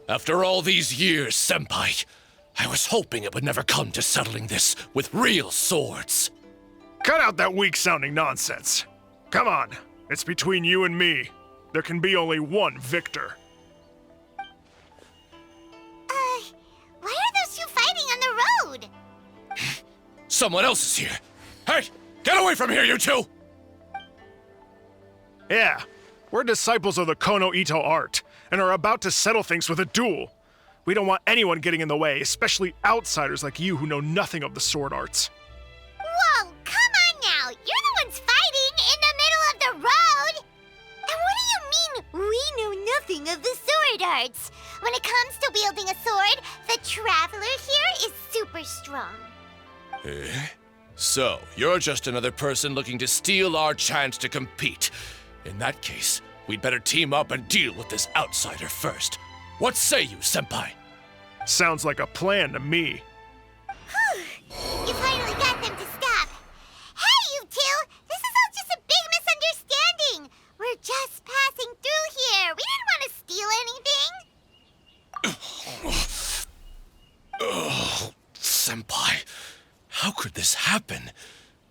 After all these years, Senpai, I was hoping it would never come to settling this with real swords. Cut out that weak-sounding nonsense. Come on, it's between you and me. There can be only one victor. Why are those two fighting on the road? Someone else is here. Hey, get away from here, you two! Yeah, we're disciples of the Kono Ito art, and are about to settle things with a duel. We don't want anyone getting in the way, especially outsiders like you who know nothing of the sword arts. Whoa, come on now! You're the ones fighting in the middle of the road! And what do you mean, we know nothing of the sword arts? When it comes to wielding a sword, the Traveler here is super strong. Eh? So, you're just another person looking to steal our chance to compete. In that case, we'd better team up and deal with this outsider first. What say you, Senpai? Sounds like a plan to me. You finally got them to stop. Hey, you two! This is all just a big misunderstanding. We're just passing through here. We didn't want to steal anything. Oh, Senpai, how could this happen?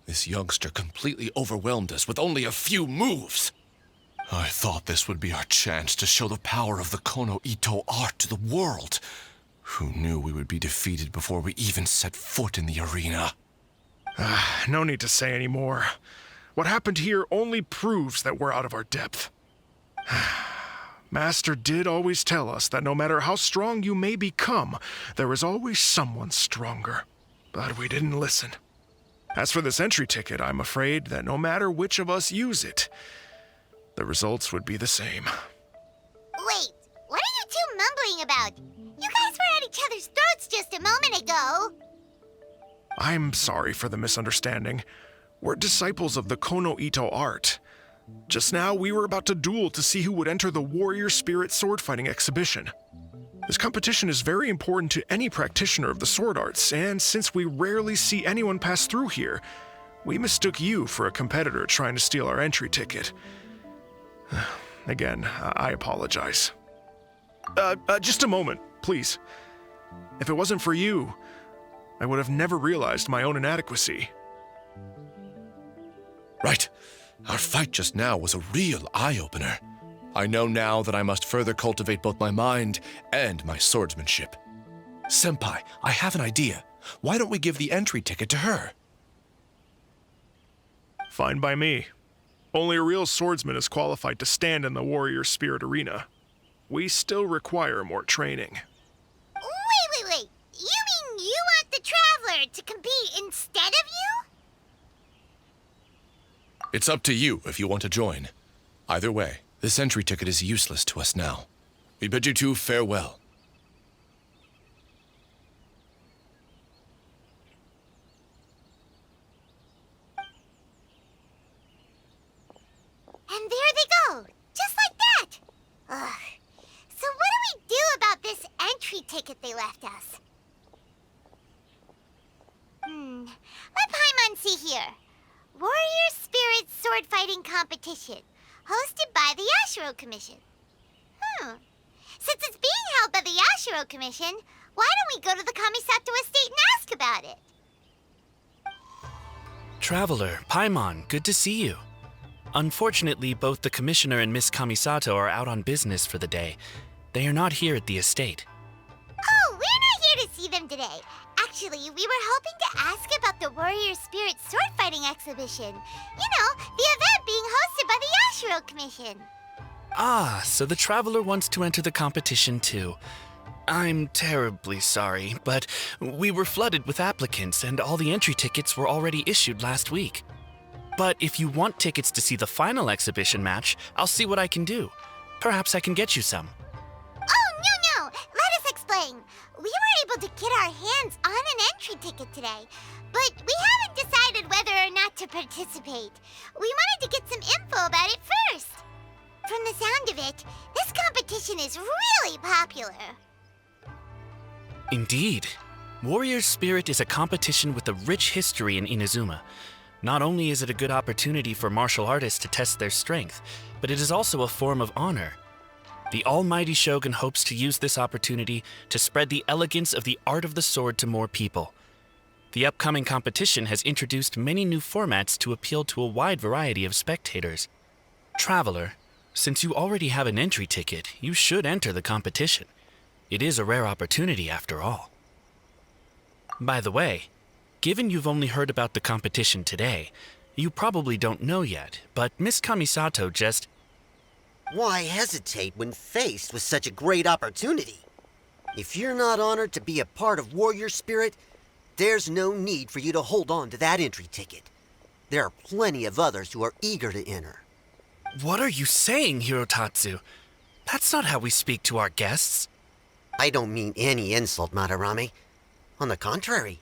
This youngster completely overwhelmed us with only a few moves. I thought this would be our chance to show the power of the Kono Ito art to the world. Who knew we would be defeated before we even set foot in the arena? No need to say any more. What happened here only proves that we're out of our depth. Master did always tell us that no matter how strong you may become, there is always someone stronger. But we didn't listen. As for this entry ticket, I'm afraid that no matter which of us use it, the results would be the same. Wait, what are you two mumbling about? You guys were at each other's throats just a moment ago. I'm sorry for the misunderstanding. We're disciples of the Kono Ito art. Just now, we were about to duel to see who would enter the Warrior Spirit sword fighting exhibition. This competition is very important to any practitioner of the sword arts, and since we rarely see anyone pass through here, we mistook you for a competitor trying to steal our entry ticket. Again, I apologize. Just a moment, please. If it wasn't for you, I would have never realized my own inadequacy. Right. Our fight just now was a real eye-opener. I know now that I must further cultivate both my mind and my swordsmanship. Senpai, I have an idea. Why don't we give the entry ticket to her? Fine by me. Only a real swordsman is qualified to stand in the Warrior Spirit arena. We still require more training. Wait. You mean you want the Traveler to compete instead of you? It's up to you if you want to join. Either way, this entry ticket is useless to us now. We bid you two farewell. And there they go, just like that. Ugh. So what do we do about this entry ticket they left us? Let Paimon see here. Warrior Spirit Sword Fighting Competition, hosted by the Yashiro Commission. Since it's being held by the Yashiro Commission, why don't we go to the Kamisato estate and ask about it? Traveler, Paimon, good to see you. Unfortunately, both the Commissioner and Miss Kamisato are out on business for the day. They are not here at the estate. Oh, we're not here to see them today. Actually, we were hoping to ask about the Warrior Spirit Sword Fighting Exhibition. You know, the event being hosted by the Yashiro Commission. Ah, so the Traveler wants to enter the competition too. I'm terribly sorry, but we were flooded with applicants and all the entry tickets were already issued last week. But if you want tickets to see the final exhibition match, I'll see what I can do. Perhaps I can get you some. Oh, no. Let us explain. We were able to get our hands on an entry ticket today, but we haven't decided whether or not to participate. We wanted to get some info about it first. From the sound of it, this competition is really popular. Indeed. Warrior Spirit is a competition with a rich history in Inazuma. Not only is it a good opportunity for martial artists to test their strength, but it is also a form of honor. The Almighty Shogun hopes to use this opportunity to spread the elegance of the art of the sword to more people. The upcoming competition has introduced many new formats to appeal to a wide variety of spectators. Traveler, since you already have an entry ticket, you should enter the competition. It is a rare opportunity after all. By the way, given you've only heard about the competition today, you probably don't know yet, but Miss Kamisato just... Why hesitate when faced with such a great opportunity? If you're not honored to be a part of Warrior Spirit, there's no need for you to hold on to that entry ticket. There are plenty of others who are eager to enter. What are you saying, Hirotatsu? That's not how we speak to our guests. I don't mean any insult, Madarame. On the contrary,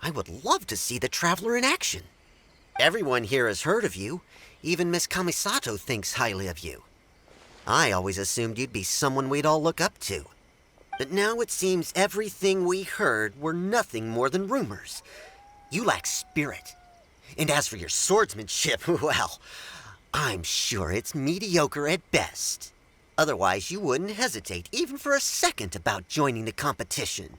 I would love to see the Traveler in action. Everyone here has heard of you. Even Miss Kamisato thinks highly of you. I always assumed you'd be someone we'd all look up to. But now it seems everything we heard were nothing more than rumors. You lack spirit. And as for your swordsmanship, well, I'm sure it's mediocre at best. Otherwise, you wouldn't hesitate even for a second about joining the competition.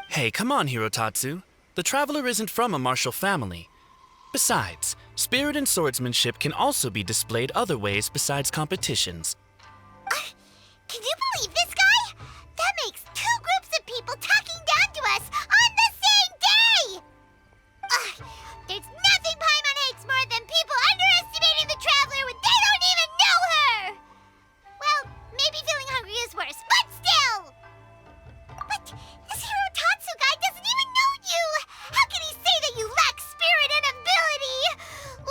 Hey, come on, Hirotatsu. The Traveler isn't from a martial family. Besides, spirit and swordsmanship can also be displayed other ways besides competitions. Can you believe this guy? That makes two groups of people talking down to us on the same day! There's nothing Paimon hates more than people underestimating the Traveler when they don't even know her! Well, maybe feeling hungry is worse, but still! But this Hirotatsu guy doesn't even know you! How can he say that you lack spirit and ability?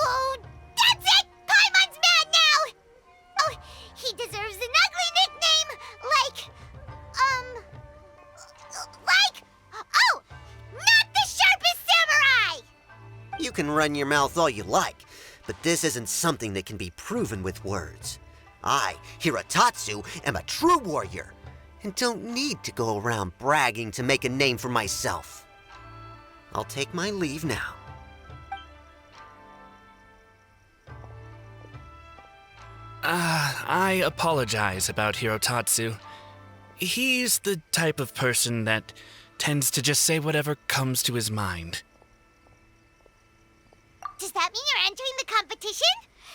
Oh, that's it! Paimon's mad now! Oh, he deserves an ugly nickname oh, not the sharpest samurai! You can run your mouth all you like, but this isn't something that can be proven with words. I, Hirotatsu, am a true warrior, and don't need to go around bragging to make a name for myself. I'll take my leave now. I apologize about Hirotatsu. He's the type of person that tends to just say whatever comes to his mind. Does that mean you're entering the competition?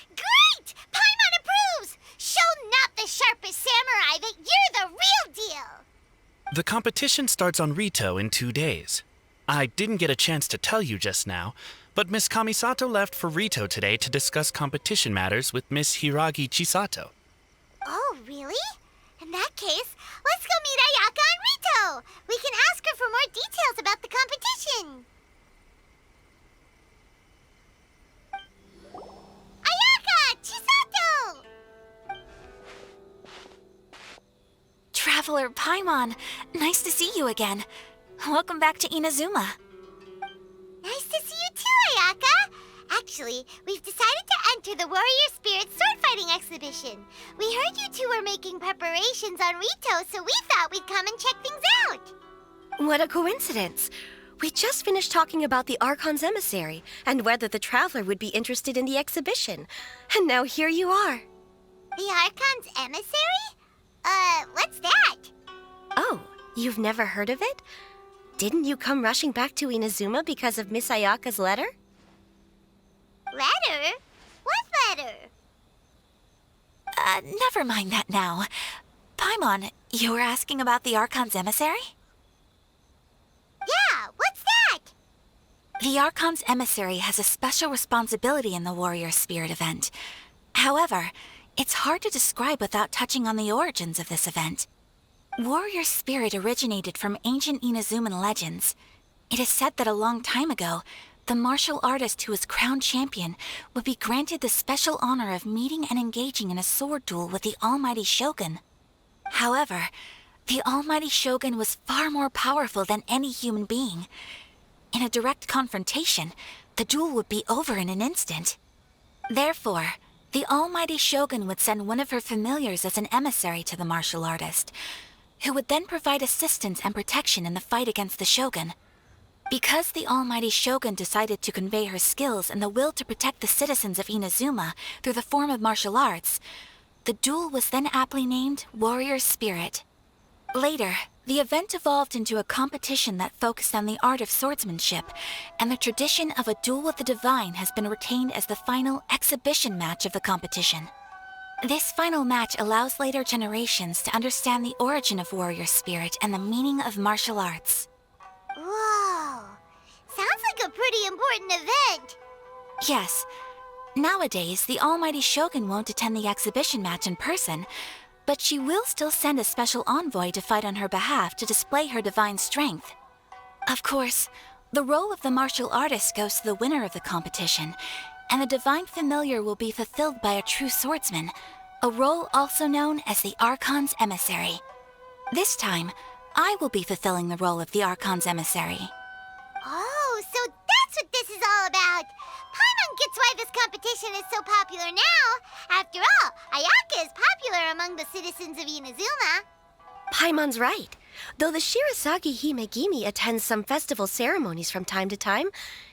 Great! Paimon approves! Show not the sharpest samurai that you're the real deal! The competition starts on Rito in 2 days. I didn't get a chance to tell you just now, but Miss Kamisato left for Rito today to discuss competition matters with Miss Hiragi Chisato. Oh, really? In that case, let's go meet Ayaka and Rito! We can ask her for more details about the competition! Ayaka! Chisato! Traveler Paimon, nice to see you again. Welcome back to Inazuma. Nice to see you too, Ayaka! Actually, we've decided to enter the Warrior Spirit sword fighting exhibition. We heard you two were making preparations on Rito, so we thought we'd come and check things out. What a coincidence. We just finished talking about the Archon's emissary and whether the Traveler would be interested in the exhibition. And now here you are. The Archon's emissary? What's that? Oh, you've never heard of it? Didn't you come rushing back to Inazuma because of Miss Ayaka's letter? Letter? What letter? Never mind that now. Paimon, you were asking about the Archon's emissary? Yeah, what's that? The Archon's emissary has a special responsibility in the Warrior Spirit event. However, it's hard to describe without touching on the origins of this event. Warrior Spirit originated from ancient Inazuman legends. It is said that a long time ago, the martial artist who was crowned champion would be granted the special honor of meeting and engaging in a sword duel with the Almighty Shogun. However, the Almighty Shogun was far more powerful than any human being. In a direct confrontation, the duel would be over in an instant. Therefore, the Almighty Shogun would send one of her familiars as an emissary to the martial artist, who would then provide assistance and protection in the fight against the Shogun. Because the Almighty Shogun decided to convey her skills and the will to protect the citizens of Inazuma through the form of martial arts, The duel was then aptly named Warrior Spirit. Later, the event evolved into a competition that focused on the art of swordsmanship, and the tradition of a duel with the divine has been retained as the final exhibition match of the competition. This final match allows later generations to understand the origin of warrior spirit and the meaning of martial arts. Whoa. Sounds like a pretty important event. Yes. Nowadays, the almighty Shogun won't attend the exhibition match in person, but she will still send a special envoy to fight on her behalf to display her divine strength. Of course, the role of the martial artist goes to the winner of the competition, and the divine familiar will be fulfilled by a true swordsman, a role also known as the Archon's emissary. This time, I will be fulfilling the role of the Archon's emissary. Oh, so that's what this is all about. Paimon gets why this competition is so popular now. After all, ayaka is popular among the citizens of Inazuma. Paimon's right. Though the Shirasagi Himegimi attends some festival ceremonies from time to time,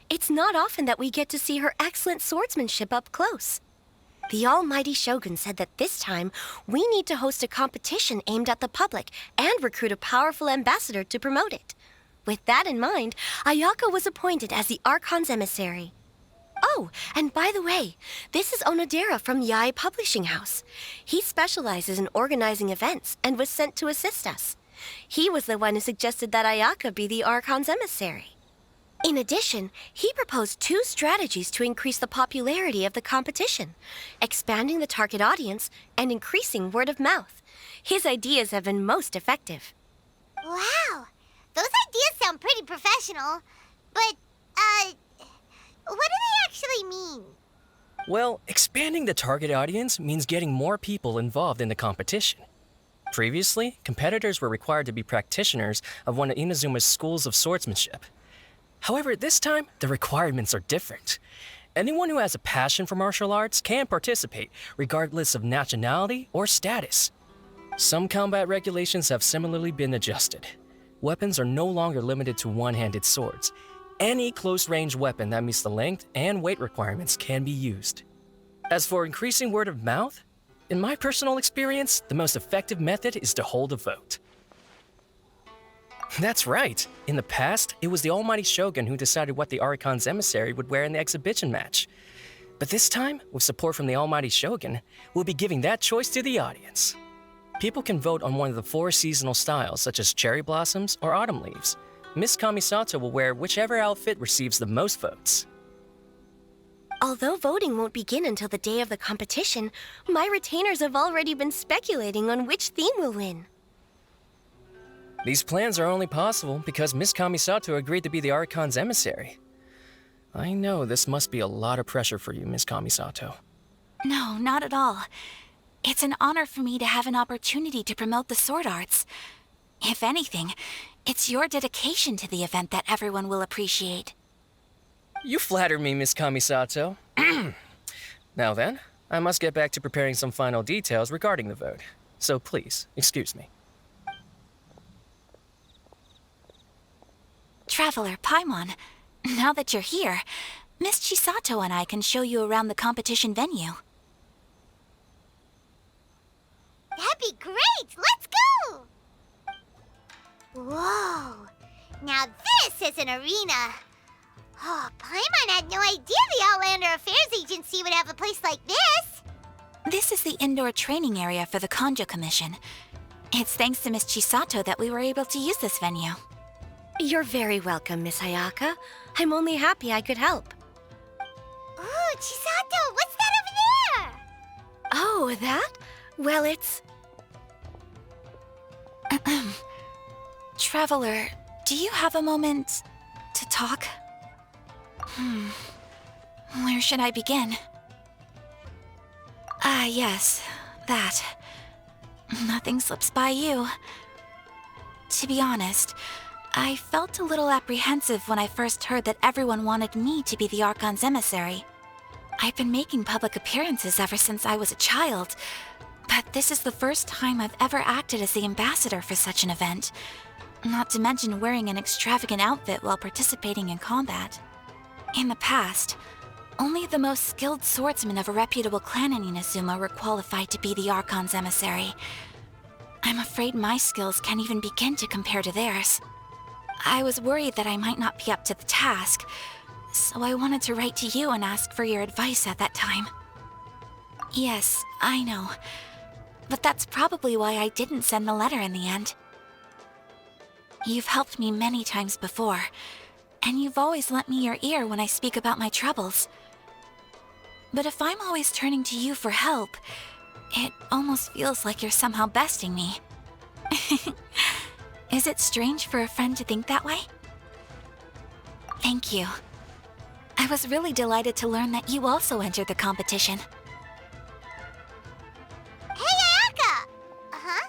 it's not often that we get to see her excellent swordsmanship up close. The almighty Shogun said that this time we need to host a competition aimed at the public and recruit a powerful ambassador to promote it. With that in mind, Ayaka was appointed as the Archon's emissary. Oh, and by the way, this is Onodera from Yae Publishing House. He specializes in organizing events and was sent to assist us. He was the one who suggested that Ayaka be the Archon's emissary. In addition, he proposed 2 strategies to increase the popularity of the competition, expanding the target audience and increasing word of mouth. His ideas have been most effective. Wow. Those ideas sound pretty professional. But, what do they actually mean? Well, expanding the target audience means getting more people involved in the competition. Previously, competitors were required to be practitioners of one of Inazuma's schools of swordsmanship. However, this time, the requirements are different. Anyone who has a passion for martial arts can participate, regardless of nationality or status. Some combat regulations have similarly been adjusted. Weapons are no longer limited to one-handed swords. Any close-range weapon that meets the length and weight requirements can be used. As for increasing word of mouth, in my personal experience, the most effective method is to hold a vote. That's right. In the past, it was the almighty Shogun who decided what the Archon's emissary would wear in the exhibition match. But this time, with support from the almighty Shogun, we'll be giving that choice to the audience. People can vote on one of the 4 seasonal styles, such as cherry blossoms or autumn leaves. Miss Kamisato will wear whichever outfit receives the most votes. Although voting won't begin until the day of the competition, my retainers have already been speculating on which theme will win. These plans are only possible because Miss Kamisato agreed to be the Archon's emissary. I know this must be a lot of pressure for you, Miss Kamisato. No, not at all. It's an honor for me to have an opportunity to promote the sword arts. If anything, it's your dedication to the event that everyone will appreciate. You flatter me, Miss Kamisato. Now then, I must get back to preparing some final details regarding the vote. So please, excuse me. Traveler Paimon, now that you're here, Miss Chisato and I can show you around the competition venue. That'd be great! Let's go! Whoa! Now this is an arena! Oh, Paimon had no idea the Outlander Affairs Agency would have a place like this! This is the indoor training area for the Konjo Commission. It's thanks to Miss Chisato that we were able to use this venue. You're very welcome, Miss Ayaka. I'm only happy I could help. Ooh, Chisato, what's that over there? Oh, that? Well, it's... Traveler, do you have a moment to talk? Where should I begin? Yes, that. Nothing slips by you. To be honest, I felt a little apprehensive when I first heard that everyone wanted me to be the Archon's emissary. I've been making public appearances ever since I was a child, but this is the first time I've ever acted as the ambassador for such an event, not to mention wearing an extravagant outfit while participating in combat. In the past, Only the most skilled swordsmen of a reputable clan in Inazuma were qualified to be the Archon's emissary. I'm afraid my skills can't even begin to compare to theirs. I was worried that I might not be up to the task, so I wanted to write to you and ask for your advice at that time. Yes, I know. But that's probably why I didn't send the letter in the end. You've helped me many times before, and you've always lent me your ear when I speak about my troubles. But if I'm always turning to you for help, it almost feels like you're somehow besting me. Is it strange for a friend to think that way? Thank you. I was really delighted to learn that you also entered the competition. Hey, Ayaka! Uh-huh?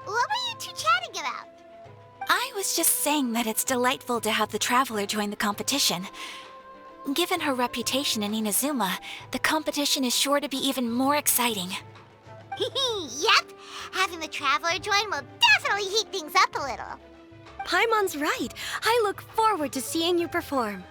What were you two chatting about? I was just saying that it's delightful to have the Traveler join the competition. Given her reputation in Inazuma, the competition is sure to be even more exciting. Yep! Having the Traveler join will definitely heat things up a little. Paimon's right. I look forward to seeing you perform.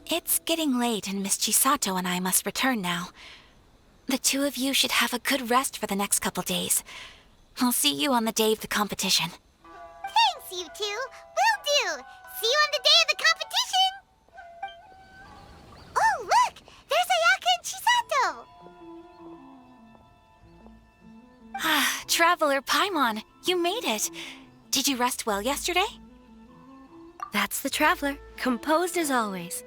It's getting late and Miss Chisato and I must return now. The two of you should have a good rest for the next couple days. I'll see you on the day of the competition. Thanks, you two. Will do. See you on the day of the competition. Oh, look! There's Ayaka and Chisato. Ah, Traveler Paimon, you made it. Did you rest well yesterday? That's the Traveler, composed as always.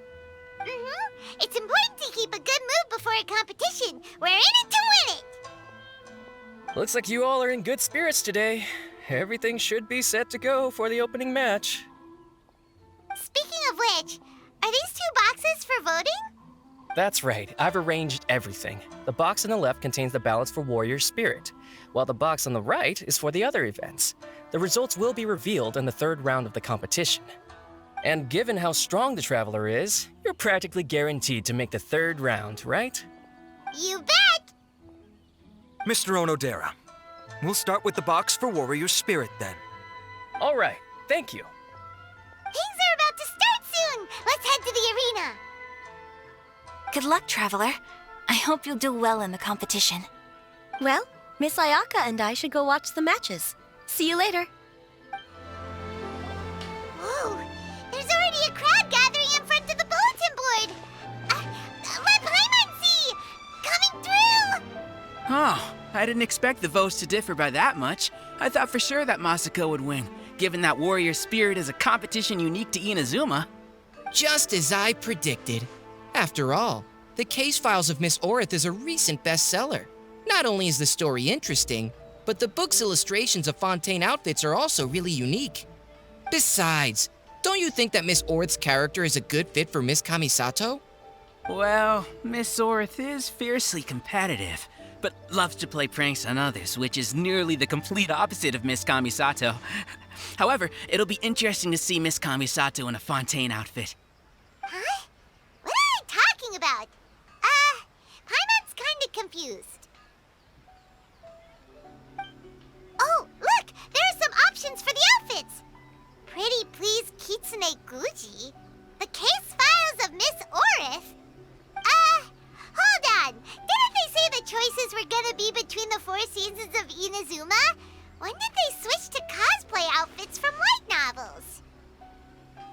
It's important to keep a good mood before a competition. We're in it to win it. Looks like you all are in good spirits today. Everything should be set to go for the opening match. Speaking of which, are these two boxes for voting? That's right, I've arranged everything. The box on the left contains the ballots for Warrior Spirit, while the box on the right is for the other events. The results will be revealed in the third round of the competition. And given how strong the Traveler is, you're practically guaranteed to make the third round, right? You bet! Mr. Onodera, we'll start with the box for Warrior Spirit then. All right, thank you. Things are about to start soon! Let's head to the arena! Good luck, Traveler. I hope you'll do well in the competition. Well, Miss Ayaka and I should go watch the matches. See you later. Whoa! There's already a crowd gathering in front of the bulletin board! Let Paimon see! Coming through! Oh, I didn't expect the votes to differ by that much. I thought for sure that Masako would win, given that Warrior Spirit is a competition unique to Inazuma. Just as I predicted. After all, the case files of Miss Orith is a recent bestseller. Not only is the story interesting, but the book's illustrations of Fontaine outfits are also really unique. Besides, don't you think that Miss Orith's character is a good fit for Miss Kamisato? Well, Miss Orith is fiercely competitive, but loves to play pranks on others, which is nearly the complete opposite of Miss Kamisato. However, it'll be interesting to see Miss Kamisato in a Fontaine outfit. Huh? What are they talking about? Paimon's kinda confused. Oh, look! There are some options for the outfits! Pretty please Kitsune Guji? The case files of Miss Orith? Hold on! Didn't they say the choices were gonna be between the 4 seasons of Inazuma? When did they switch to cosplay outfits from light novels?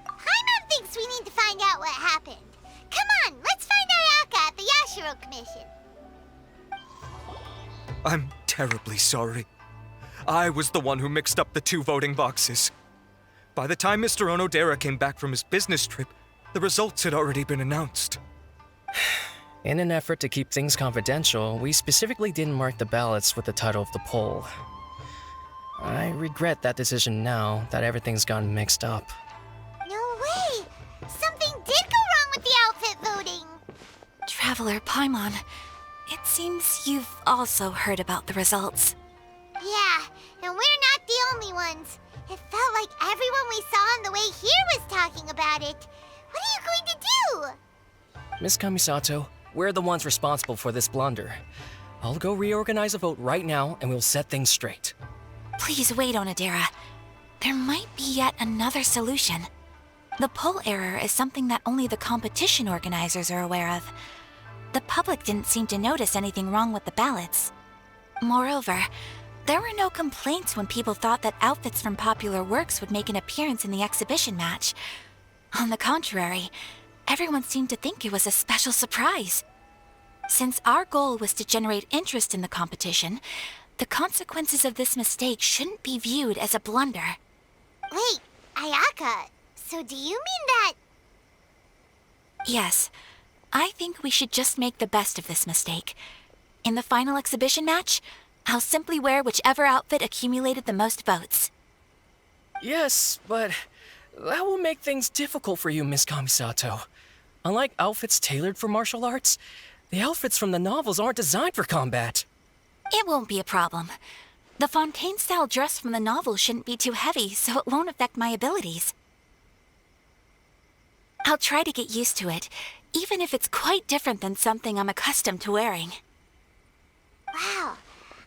Paimon thinks we need to find out what happened. Come on, let's find Ayaka at the Yashiro Commission. I'm terribly sorry. I was the one who mixed up the 2 voting boxes. By the time Mr. Onodera came back from his business trip, the results had already been announced. In an effort to keep things confidential, we specifically didn't mark the ballots with the title of the poll. I regret that decision now that everything's gone mixed up. No way! Something did go wrong with the outfit voting! Traveler Paimon, it seems you've also heard about the results. Yeah, and we're not the only ones. It felt like everyone we saw on the way here was talking about it. What are you going to do? Miss Kamisato, we're the ones responsible for this blunder. I'll go reorganize a vote right now and we'll set things straight. Please wait, Onodera. There might be yet another solution. The poll error is something that only the competition organizers are aware of. The public didn't seem to notice anything wrong with the ballots. Moreover, there were no complaints when people thought that outfits from popular works would make an appearance in the exhibition match. On the contrary, everyone seemed to think it was a special surprise. Since our goal was to generate interest in the competition, the consequences of this mistake shouldn't be viewed as a blunder. Wait, Ayaka, so do you mean that... Yes, I think we should just make the best of this mistake. In the final exhibition match, I'll simply wear whichever outfit accumulated the most votes. Yes, but that will make things difficult for you, Miss Kamisato. Unlike outfits tailored for martial arts, the outfits from the novels aren't designed for combat. It won't be a problem. The Fontaine-style dress from the novel shouldn't be too heavy, so it won't affect my abilities. I'll try to get used to it, even if it's quite different than something I'm accustomed to wearing. Wow,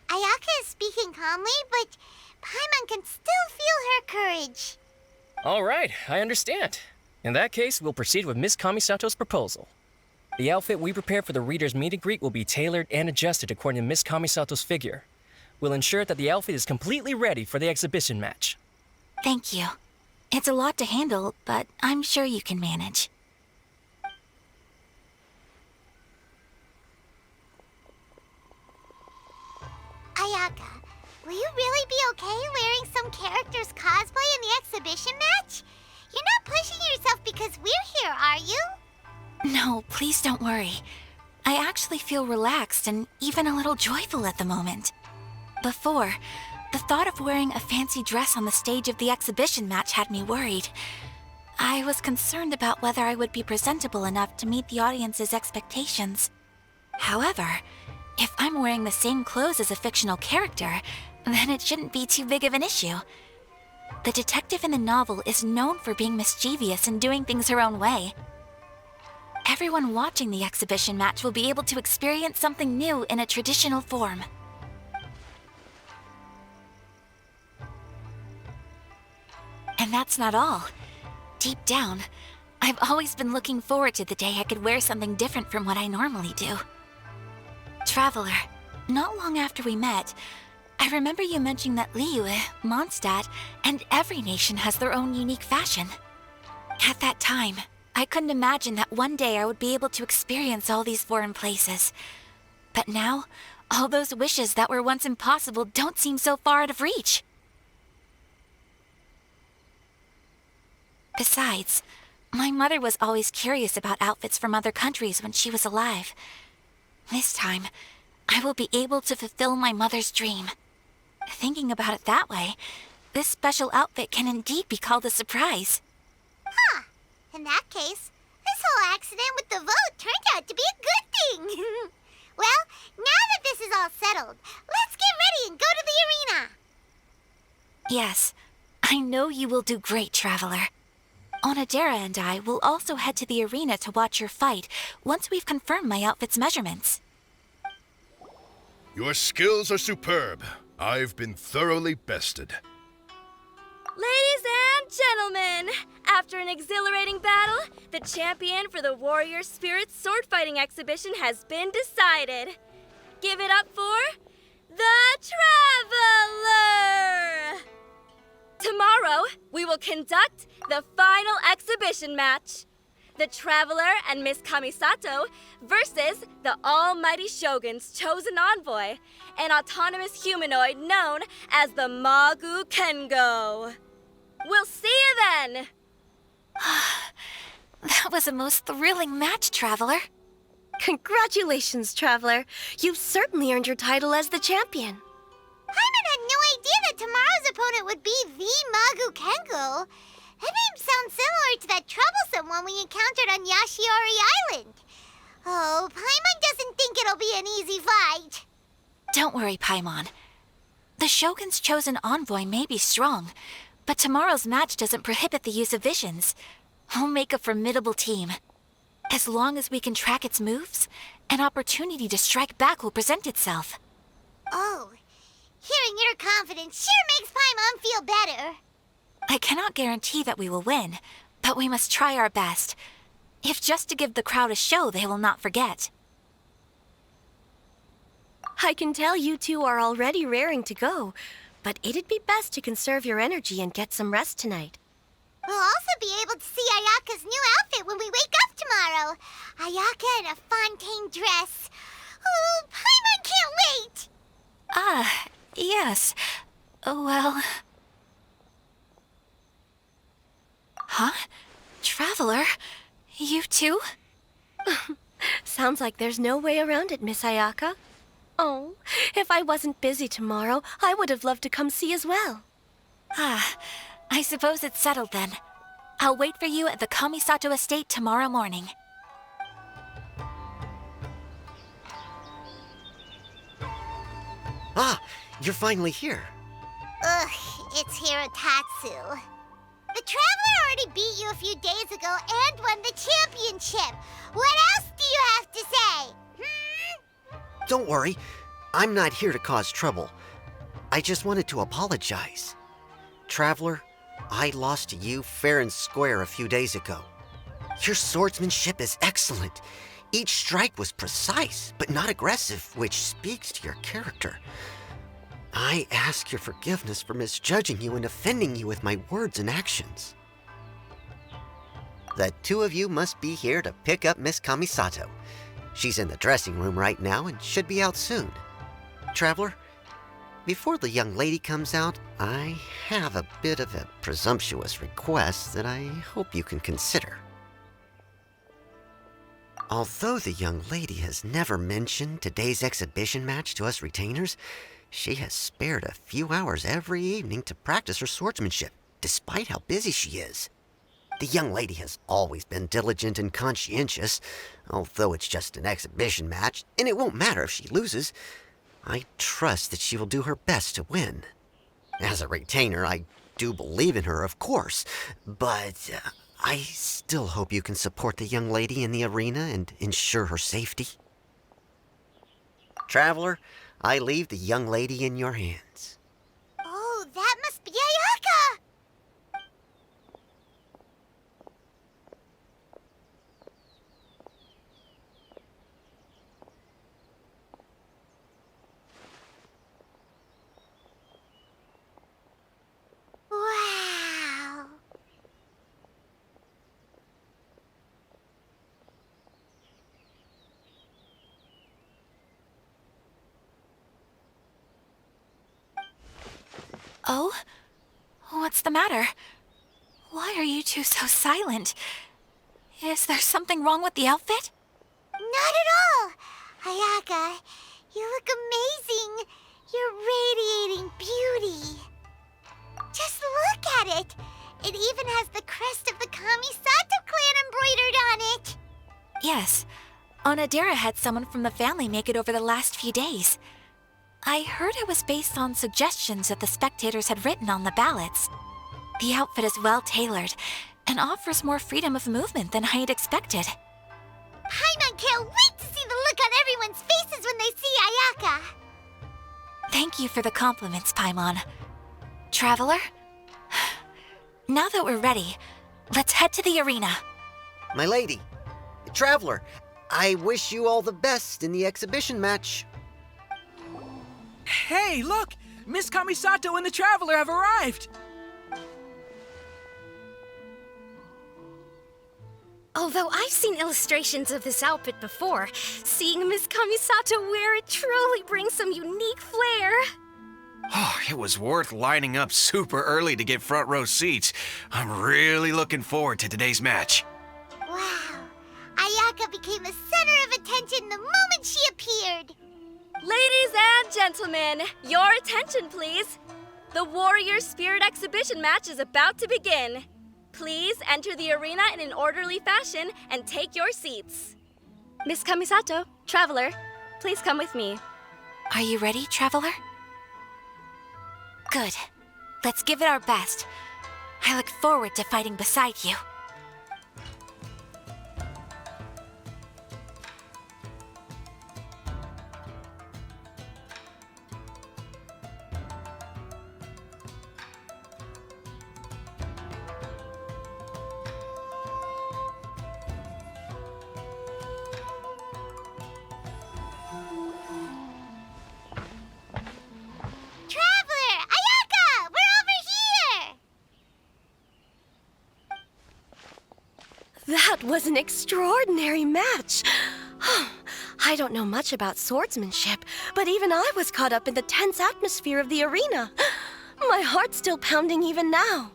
Ayaka is speaking calmly, but Paimon can still feel her courage. All right, I understand. In that case, we'll proceed with Miss Kamisato's proposal. The outfit we prepare for the reader's meet and greet will be tailored and adjusted according to Miss Kamisato's figure. We'll ensure that the outfit is completely ready for the exhibition match. Thank you. It's a lot to handle, but I'm sure you can manage. Ayaka, will you really be okay wearing some character's cosplay in the exhibition match? You're not pushing yourself because we're here, are you? No, please don't worry. I actually feel relaxed and even a little joyful at the moment. Before, the thought of wearing a fancy dress on the stage of the exhibition match had me worried. I was concerned about whether I would be presentable enough to meet the audience's expectations. However, if I'm wearing the same clothes as a fictional character, then it shouldn't be too big of an issue. The detective in the novel is known for being mischievous and doing things her own way. Everyone watching the exhibition match will be able to experience something new in a traditional form. And that's not all. Deep down, I've always been looking forward to the day I could wear something different from what I normally do. Traveler, not long after we met, I remember you mentioning that Liyue, Mondstadt, and every nation has their own unique fashion. At that time, I couldn't imagine that one day I would be able to experience all these foreign places. But now, all those wishes that were once impossible don't seem so far out of reach. Besides, my mother was always curious about outfits from other countries when she was alive. This time, I will be able to fulfill my mother's dream. Thinking about it that way, this special outfit can indeed be called a surprise. Huh. In that case, this whole accident with the vote turned out to be a good thing. Well, now that this is all settled, let's get ready and go to the arena. Yes, I know you will do great, Traveler. Onodera and I will also head to the arena to watch your fight once we've confirmed my outfit's measurements. Your skills are superb. I've been thoroughly bested. Ladies and gentlemen, after an exhilarating battle, the champion for the Warrior Spirit sword fighting exhibition has been decided. Give it up for the Traveler! Tomorrow, we will conduct the final exhibition match. The Traveler and Miss Kamisato versus the Almighty Shogun's chosen envoy, an autonomous humanoid known as the Magu Kengo. We'll see you then! That was a most thrilling match, Traveler. Congratulations, Traveler. You've certainly earned your title as the champion. Paimon had no idea that tomorrow's opponent would be the Magu Kengo. That name sounds similar to that troublesome one we encountered on Yashiori Island. Oh, Paimon doesn't think it'll be an easy fight. Don't worry, Paimon. The Shogun's chosen envoy may be strong, but tomorrow's match doesn't prohibit the use of visions. We'll make a formidable team. As long as we can track its moves, an opportunity to strike back will present itself. Oh, hearing your confidence sure makes Paimon feel better. I cannot guarantee that we will win, but we must try our best. If just to give the crowd a show they will not forget. I can tell you two are already raring to go, but it'd be best to conserve your energy and get some rest tonight. We'll also be able to see Ayaka's new outfit when we wake up tomorrow. Ayaka in a Fontaine dress. Oh, Paimon can't wait! Ah, yes. Well... Huh? Traveler? You too? Sounds like there's no way around it, Miss Ayaka. Oh, if I wasn't busy tomorrow, I would have loved to come see as well. Ah, I suppose it's settled then. I'll wait for you at the Kamisato estate tomorrow morning. Ah, you're finally here. Ugh, it's Hirotatsu. The Traveler already beat you a few days ago and won the championship. What else do you have to say? Don't worry, I'm not here to cause trouble. I just wanted to apologize. Traveler, I lost to you fair and square a few days ago. Your swordsmanship is excellent. Each strike was precise, but not aggressive, which speaks to your character. I ask your forgiveness for misjudging you and offending you with my words and actions. The two of you must be here to pick up Miss Kamisato. She's in the dressing room right now and should be out soon. Traveler, before the young lady comes out, I have a bit of a presumptuous request that I hope you can consider. Although the young lady has never mentioned today's exhibition match to us retainers, she has spared a few hours every evening to practice her swordsmanship, despite how busy she is. The young lady has always been diligent and conscientious, although it's just an exhibition match, and it won't matter if she loses. I trust that she will do her best to win. As a retainer, I do believe in her, of course, but I still hope you can support the young lady in the arena and ensure her safety. Traveler, I leave the young lady in your hands. Oh, that must be Ayaka! Wow! Oh? What's the matter? Why are you two so silent? Is there something wrong with the outfit? Not at all! Ayaka, you look amazing! You're radiating beauty! Just look at it! It even has the crest of the Kamisato clan embroidered on it! Yes. Onodera had someone from the family make it over the last few days. I heard it was based on suggestions that the spectators had written on the ballots. The outfit is well tailored and offers more freedom of movement than I had expected. Paimon can't wait to see the look on everyone's faces when they see Ayaka! Thank you for the compliments, Paimon. Traveler? Now that we're ready, let's head to the arena. My lady, Traveler, I wish you all the best in the exhibition match. Hey, look! Miss Kamisato and the Traveler have arrived! Although I've seen illustrations of this outfit before, seeing Miss Kamisato wear it truly brings some unique flair. Oh, it was worth lining up super early to get front row seats. I'm really looking forward to today's match. Wow! Ayaka became the center of attention the moment she appeared! Ladies and gentlemen, your attention, please. The Warrior Spirit Exhibition match is about to begin. Please enter the arena in an orderly fashion and take your seats. Miss Kamisato, Traveler, please come with me. Are you ready, Traveler? Good. Let's give it our best. I look forward to fighting beside you. was an extraordinary match. I don't know much about swordsmanship, but even I was caught up in the tense atmosphere of the arena. My heart's still pounding even now.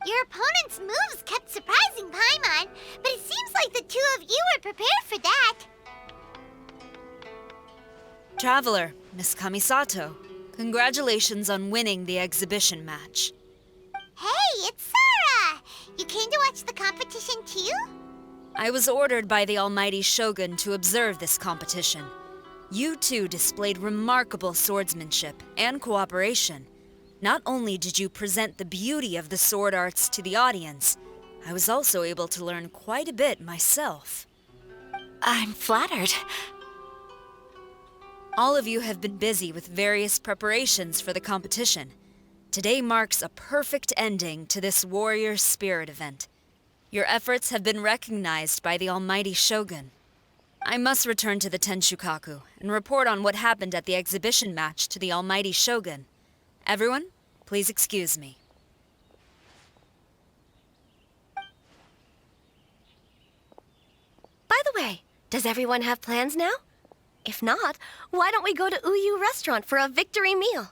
Your opponent's moves kept surprising Paimon, but it seems like the two of you were prepared for that. Traveler, Miss Kamisato, congratulations on winning the exhibition match. Hey, it's Sora! You came to watch the competition too? I was ordered by the almighty Shogun to observe this competition. You two displayed remarkable swordsmanship and cooperation. Not only did you present the beauty of the sword arts to the audience, I was also able to learn quite a bit myself. I'm flattered. All of you have been busy with various preparations for the competition. Today marks a perfect ending to this warrior spirit event. Your efforts have been recognized by the almighty Shogun. I must return to the Tenshukaku and report on what happened at the exhibition match to the almighty Shogun. Everyone, please excuse me. By the way, does everyone have plans now? If not, why don't we go to Uyu Restaurant for a victory meal?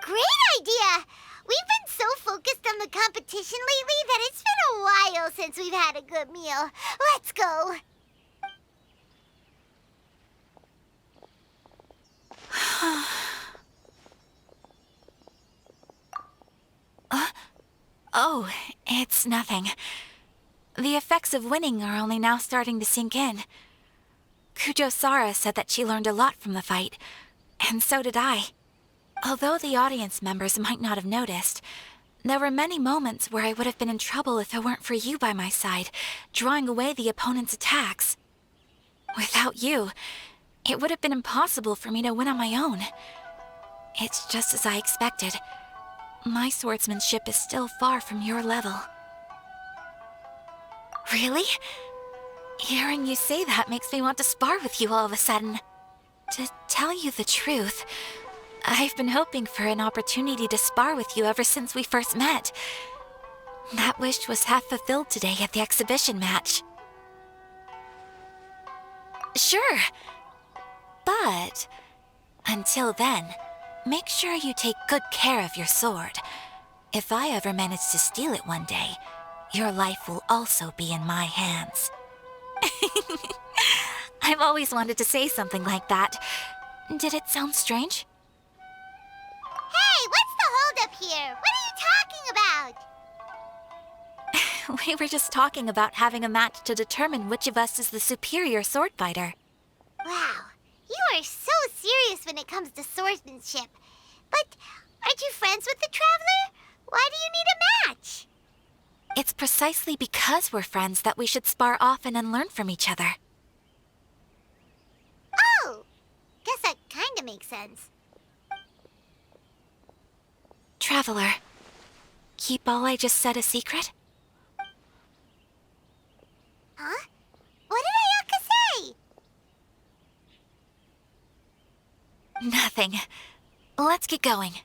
Great idea! We've been so focused on the competition lately that it's been a while since we've had a good meal. Let's go! Oh, it's nothing. The effects of winning are only now starting to sink in. Kujo-Sara said that she learned a lot from the fight, and so did I. Although the audience members might not have noticed, there were many moments where I would have been in trouble if it weren't for you by my side, drawing away the opponent's attacks. Without you, it would have been impossible for me to win on my own. It's just as I expected. My swordsmanship is still far from your level. Really? Hearing you say that makes me want to spar with you all of a sudden. To tell you the truth, I've been hoping for an opportunity to spar with you ever since we first met. That wish was half fulfilled today at the exhibition match. Sure. But until then, make sure you take good care of your sword. If I ever manage to steal it one day, your life will also be in my hands. I've always wanted to say something like that. Did it sound strange? Hey, what's the holdup here? What are you talking about? We were just talking about having a match to determine which of us is the superior sword fighter. Wow, you are so serious when it comes to swordsmanship. But aren't you friends with the Traveler? Why do you need a match? It's precisely because we're friends that we should spar often and learn from each other. Oh, guess that kinda makes sense. Traveler, keep all I just said a secret? Huh? What did Ayaka say? Nothing. Let's get going.